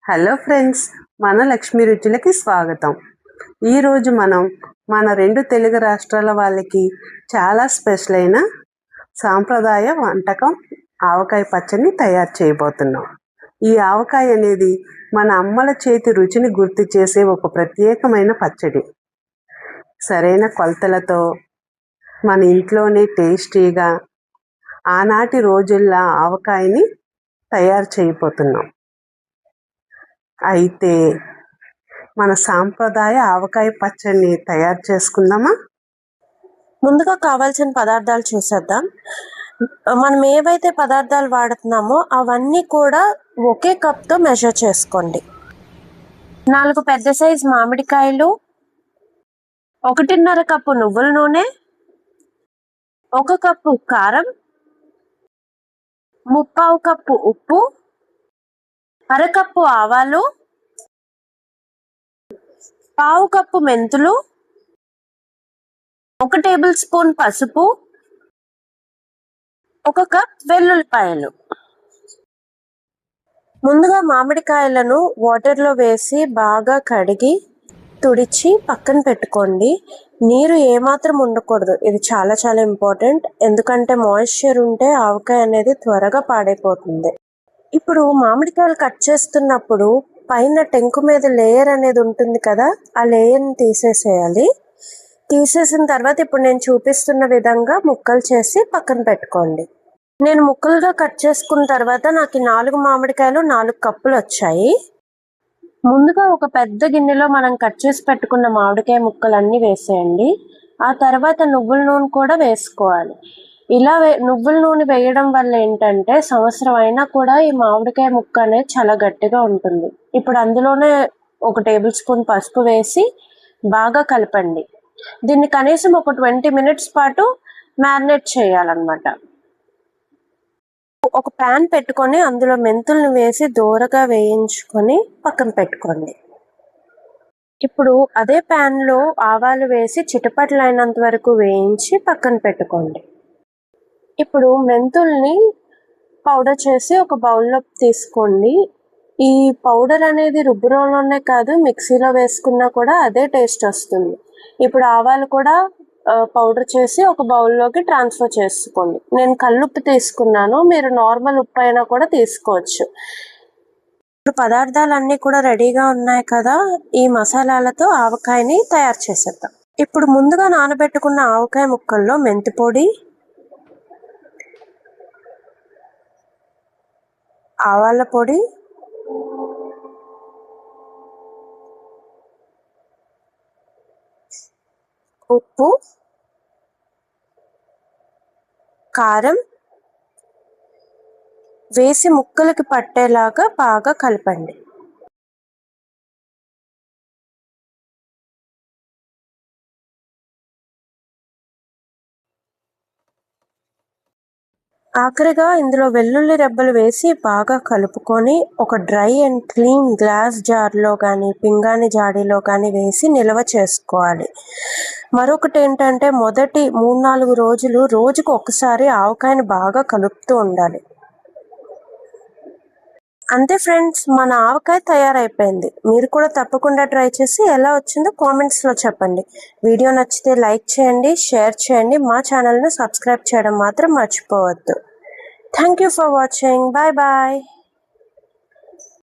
Hello friends, మన లక్ష్మీ రుచులకి స్వాగతం. ఈరోజు మనం మన రెండు తెలుగు రాష్ట్రాల వాళ్ళకి చాలా స్పెషల్ అయిన సాంప్రదాయ వంటకం ఆవకాయ పచ్చడిని తయారు చేయబోతున్నాం. ఈ ఆవకాయ అనేది మన అమ్మల చేతి రుచిని గుర్తు చేసే ఒక ప్రత్యేకమైన పచ్చడి. సరైన కొలతలతో మన ఇంట్లోనే టేస్టీగా ఆనాటి రోజుల్లో ఆవకాయని తయారు చేయబోతున్నాం. అయితే మన సాంప్రదాయ ఆవకాయ పచ్చడిని తయారు చేసుకుందామా? ముందుగా కావాల్సిన పదార్థాలు చూసేద్దాం. మనం ఏవైతే పదార్థాలు వాడుతున్నామో అవన్నీ కూడా ఒకే కప్తో మెజర్ చేసుకోండి. 4 పెద్ద సైజు మామిడికాయలు, 1.5 కప్పు నువ్వుల నూనె, 1 కప్పు కారం, 3/4 కప్పు ఉప్పు, 1/2 కప్పు ఆవాలు, 1/2 కప్పు మెంతులు, 1 టేబుల్ స్పూన్ పసుపు, 1 కప్ వెల్లుల్లిపాయలు. ముందుగా మామిడికాయలను వాటర్లో వేసి బాగా కడిగి తుడిచి పక్కన పెట్టుకోండి. నీరు ఏమాత్రం ఉండకూడదు. ఇది చాలా చాలా ఇంపార్టెంట్. ఎందుకంటే మాయిశ్చర్ ఉంటే ఆవకాయ అనేది త్వరగా పాడైపోతుంది. ఇప్పుడు మామిడికాయలు కట్ చేస్తున్నప్పుడు పైన టెంకు మీద లేయర్ అనేది ఉంటుంది కదా, ఆ లేయర్ని తీసేసేయాలి. తీసేసిన తర్వాత ఇప్పుడు నేను చూపిస్తున్న విధంగా ముక్కలు చేసి పక్కన పెట్టుకోండి. నేను ముక్కలుగా కట్ చేసుకున్న తర్వాత నాకు 4 మామిడికాయలు 4 కప్పులు వచ్చాయి. ముందుగా ఒక పెద్ద గిన్నెలో మనం కట్ చేసి పెట్టుకున్న మామిడికాయ ముక్కలన్నీ వేసేయండి. ఆ తర్వాత నువ్వుల నూనె కూడా వేసుకోవాలి. ఇలా నువ్వుల నూనె వేయడం వల్ల ఏంటంటే సంవత్సరం అయినా కూడా ఈ మామిడికాయ ముక్క అనేది చాలా గట్టిగా ఉంటుంది. ఇప్పుడు అందులోనే 1 టేబుల్ స్పూన్ పసుపు వేసి బాగా కలపండి. దీన్ని కనీసం ఒక 20 మినిట్స్ పాటు మ్యారినేట్ చేయాలన్నమాట. ఒక ప్యాన్ పెట్టుకొని అందులో మెంతులను వేసి దోరగా వేయించుకొని పక్కన పెట్టుకోండి. ఇప్పుడు అదే ప్యాన్లో ఆవాలు వేసి చిటపటలైనంత వరకు వేయించి పక్కన పెట్టుకోండి. ఇప్పుడు మెంతుల్ని పౌడర్ చేసి ఒక బౌల్లో తీసుకోండి. ఈ పౌడర్ అనేది రుబ్బురోలోనే కాదు, మిక్సీలో వేసుకున్నా కూడా అదే టేస్ట్ వస్తుంది. ఇప్పుడు ఆవాలు కూడా పౌడర్ చేసి ఒక బౌల్లోకి ట్రాన్స్ఫర్ చేసుకోండి. నేను కల్లుప్పు తీసుకున్నాను, మీరు నార్మల్ ఉప్పు అయినా కూడా తీసుకోవచ్చు. ఇప్పుడు పదార్థాలన్నీ కూడా రెడీగా ఉన్నాయి కదా, ఈ మసాలాలతో ఆవకాయని తయారు చేసేద్దాం. ఇప్పుడు ముందుగా నానబెట్టుకున్న ఆవకాయ ముక్కల్లో మెంతి పొడి, ఆవాల పొడి, ఉప్పు, కారం వేసి ముక్కలకి పట్టేలాగా బాగా కలపండి. ఆఖరిగా ఇందులో వెల్లుల్లి రెబ్బలు వేసి బాగా కలుపుకొని ఒక డ్రై అండ్ క్లీన్ గ్లాస్ జార్లో కానీ పింగాణి జాడీలో కానీ వేసి నిల్వ చేసుకోవాలి. మరొకటి ఏంటంటే మొదటి 3-4 రోజులు రోజుకు ఒకసారి ఆవకాయని బాగా కలుపుతూ ఉండాలి. అంతే ఫ్రెండ్స్, మన ఆవకాయ తయారైపోయింది. మీరు కూడా తప్పకుండా ట్రై చేసి ఎలా వచ్చిందో కామెంట్స్లో చెప్పండి. వీడియో నచ్చితే లైక్ చేయండి, షేర్ చేయండి. మా ఛానల్ని సబ్స్క్రైబ్ చేయడం మాత్రం మర్చిపోవద్దు. Thank you for watching. Bye bye.